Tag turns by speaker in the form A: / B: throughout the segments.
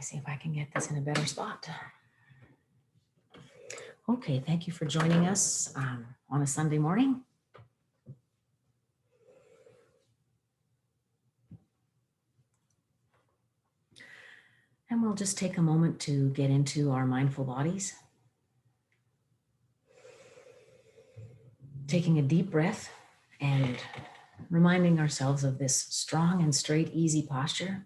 A: me see if I can get this in a better spot. Okay, thank you for joining us on a Sunday morning. And we'll just take a moment to get into our mindful bodies. Taking a deep breath and reminding ourselves of this strong and straight, easy posture.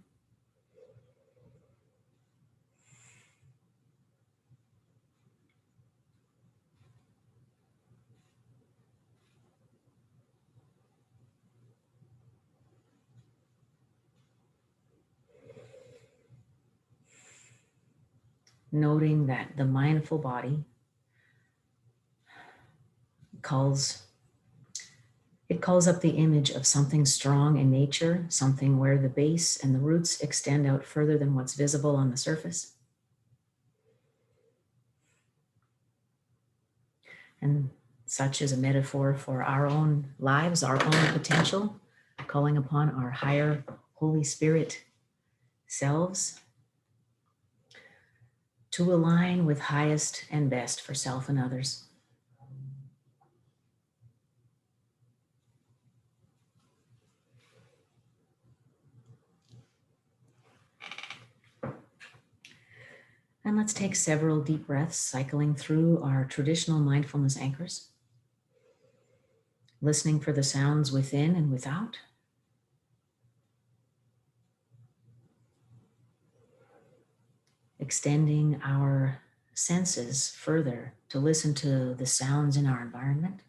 A: Noting that the mindful body calls up the image of something strong in nature, something where the base and the roots extend out further than what's visible on the surface. And such is a metaphor for our own lives, our own potential, calling upon our higher Holy Spirit selves to align with highest and best for self and others. And let's take several deep breaths, cycling through our traditional mindfulness anchors, listening for the sounds within and without. Extending our senses further to listen to the sounds in our environment.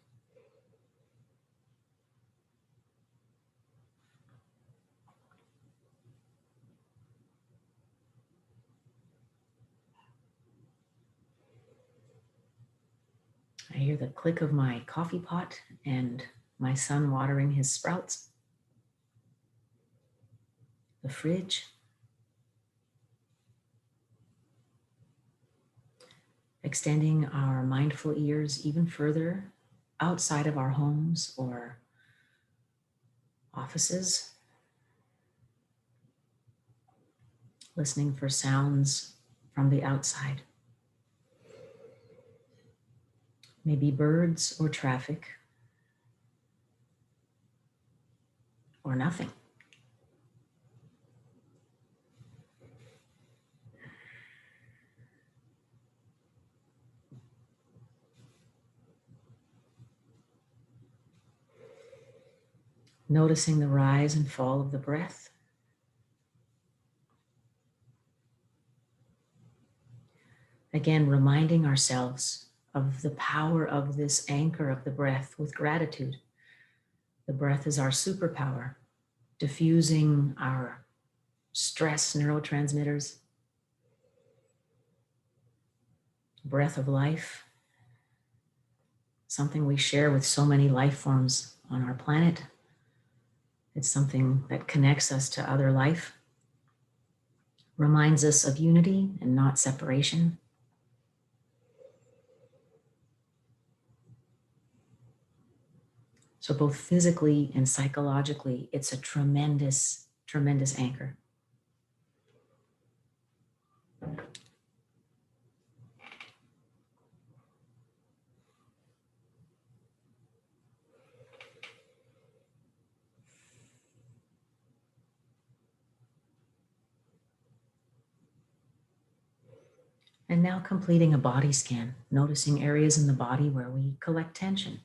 A: I hear the click of my coffee pot and my son watering his sprouts. The fridge. Extending our mindful ears even further outside of our homes or offices. Listening for sounds from the outside. Maybe birds or traffic or nothing. Noticing the rise and fall of the breath. Again, reminding ourselves of the power of this anchor of the breath with gratitude. The breath is our superpower, diffusing our stress neurotransmitters, breath of life, something we share with so many life forms on our planet. It's something that connects us to other life, reminds us of unity and not separation. So both physically and psychologically, it's a tremendous, tremendous anchor. And now completing a body scan, noticing areas in the body where we collect tension.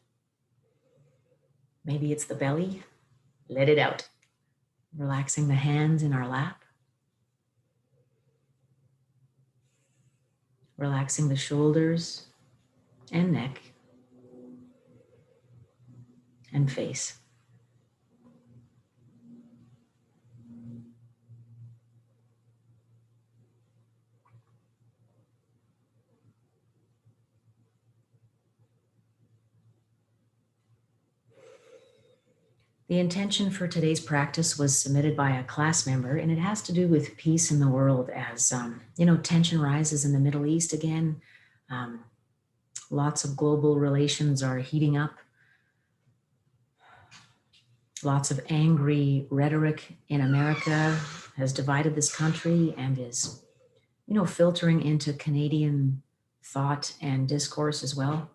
A: Maybe it's the belly, let it out. Relaxing the hands in our lap. Relaxing the shoulders and neck and face. The intention for today's practice was submitted by a class member, and it has to do with peace in the world as, tension rises in the Middle East again. Lots of global relations are heating up. Lots of angry rhetoric in America has divided this country and is filtering into Canadian thought and discourse as well.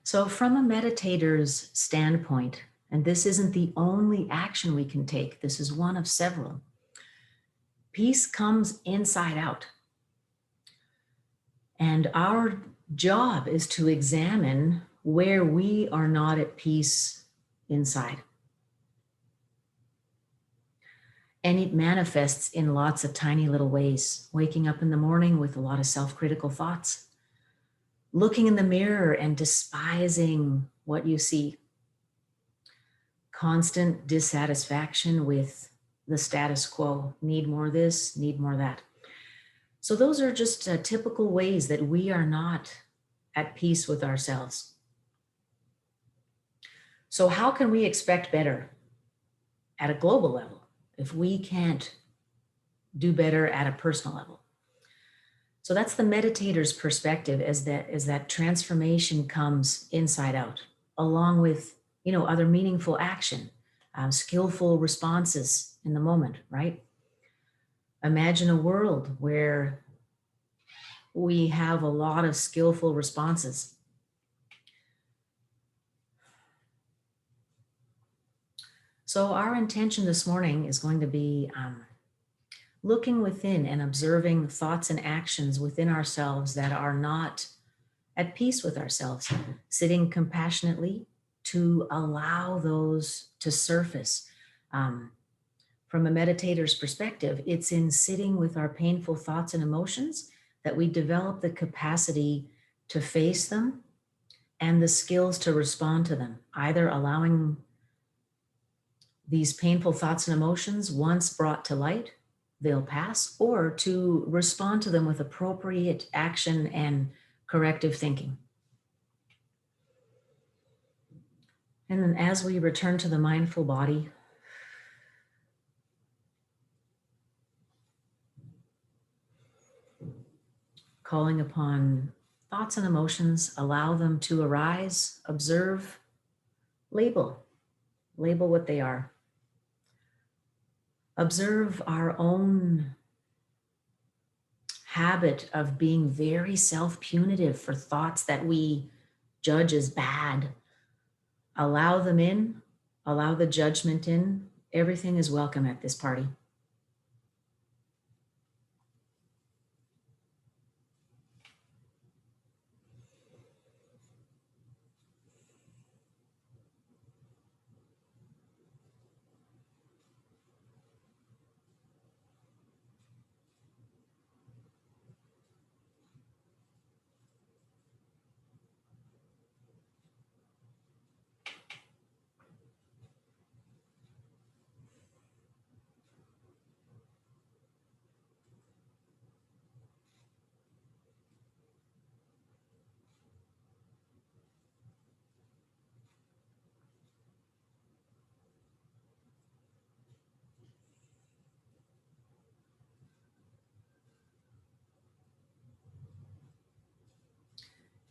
A: So from a meditator's standpoint, and this isn't the only action we can take, this is one of several, peace comes inside out. And our job is to examine where we are not at peace inside. And it manifests in lots of tiny little ways. Waking up in the morning with a lot of self-critical thoughts, looking in the mirror and despising what you see, constant dissatisfaction with the status quo, need more this, need more that. So those are just typical ways that we are not at peace with ourselves. So how can we expect better at a global level if we can't do better at a personal level? So that's the meditator's perspective, as that transformation comes inside out, along with other meaningful action, skillful responses in the moment, right? Imagine a world where we have a lot of skillful responses. So our intention this morning is going to be looking within and observing thoughts and actions within ourselves that are not at peace with ourselves, sitting compassionately to allow those to surface. From a meditator's perspective, it's in sitting with our painful thoughts and emotions that we develop the capacity to face them and the skills to respond to them, either allowing these painful thoughts and emotions, once brought to light, they'll pass, or to respond to them with appropriate action and corrective thinking. And then as we return to the mindful body, calling upon thoughts and emotions, allow them to arise, observe, label what they are. Observe our own habit of being very self-punitive for thoughts that we judge as bad. Allow them in, allow the judgment in. Everything is welcome at this party.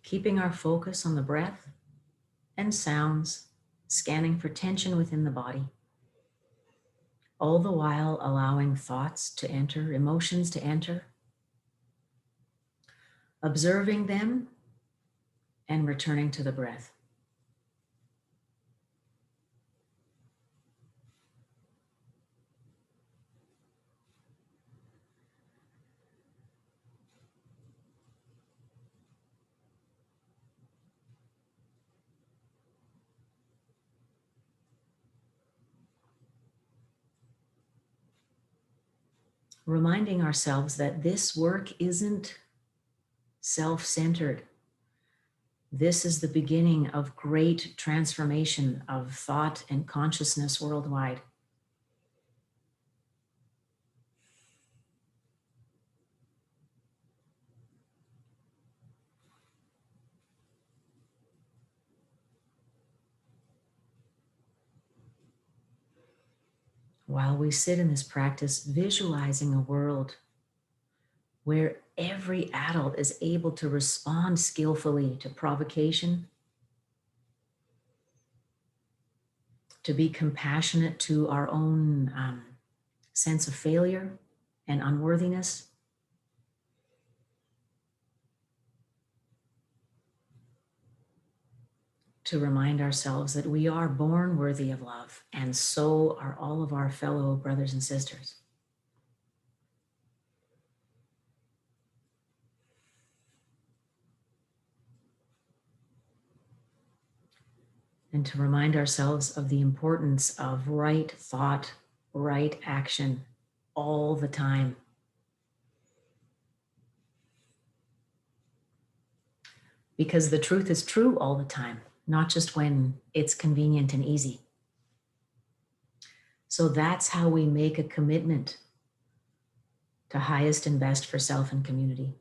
A: Keeping our focus on the breath and sounds, scanning for tension within the body, all the while allowing thoughts to enter, emotions to enter, observing them and returning to the breath. Reminding ourselves that this work isn't self-centered. This is the beginning of great transformation of thought and consciousness worldwide. while we sit in this practice, visualizing a world where every adult is able to respond skillfully to provocation, to be compassionate to our own sense of failure and unworthiness, to remind ourselves that we are born worthy of love, and so are all of our fellow brothers and sisters. And to remind ourselves of the importance of right thought, right action all the time. Because the truth is true all the time, not just when it's convenient and easy. So that's how we make a commitment to highest and best for self and community.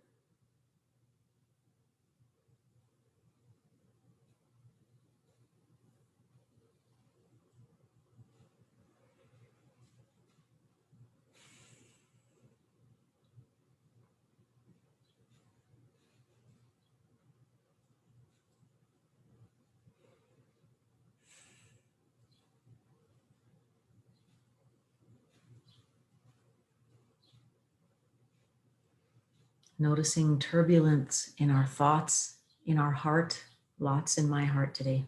A: Noticing turbulence in our thoughts, in our heart, lots in my heart today.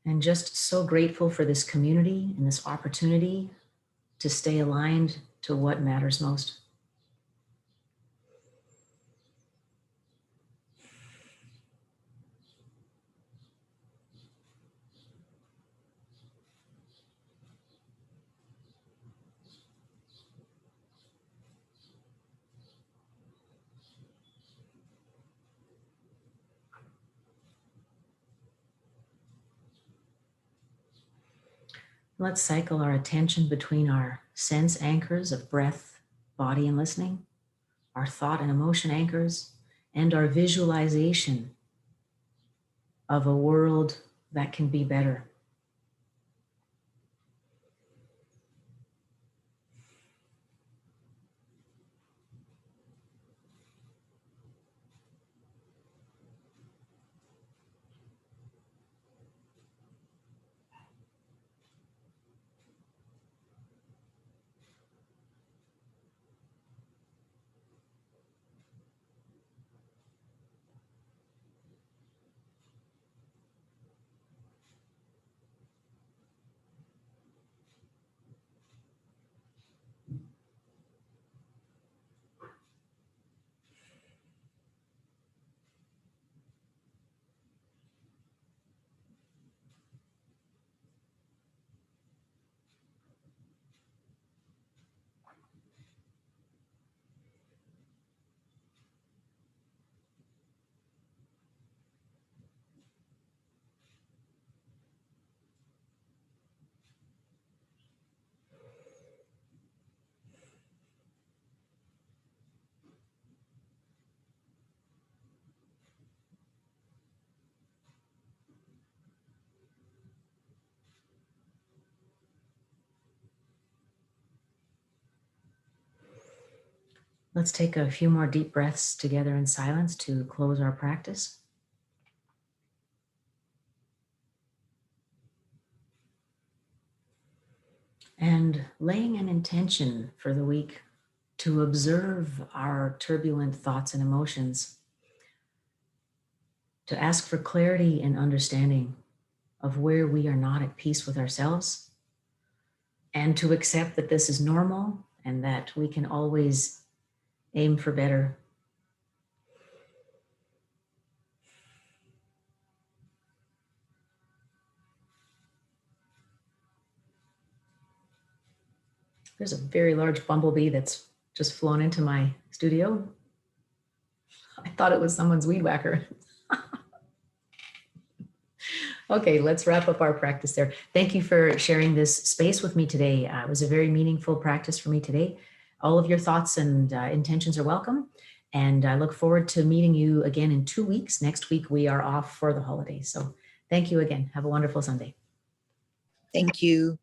A: And just so grateful for this community and this opportunity to stay aligned to what matters most. Let's cycle our attention between our sense anchors of breath, body, and listening, our thought and emotion anchors, and our visualization of a world that can be better. Let's take a few more deep breaths together in silence to close our practice. And laying an intention for the week to observe our turbulent thoughts and emotions, to ask for clarity and understanding of where we are not at peace with ourselves, and to accept that this is normal and that we can always aim for better. There's a very large bumblebee that's just flown into my studio. I thought it was someone's weed whacker. Okay, let's wrap up our practice there. Thank you for sharing this space with me today. It was a very meaningful practice for me today. All of your thoughts and intentions are welcome. And I look forward to meeting you again in 2 weeks. Next week, we are off for the holidays. So thank you again. Have a wonderful Sunday.
B: Thank you.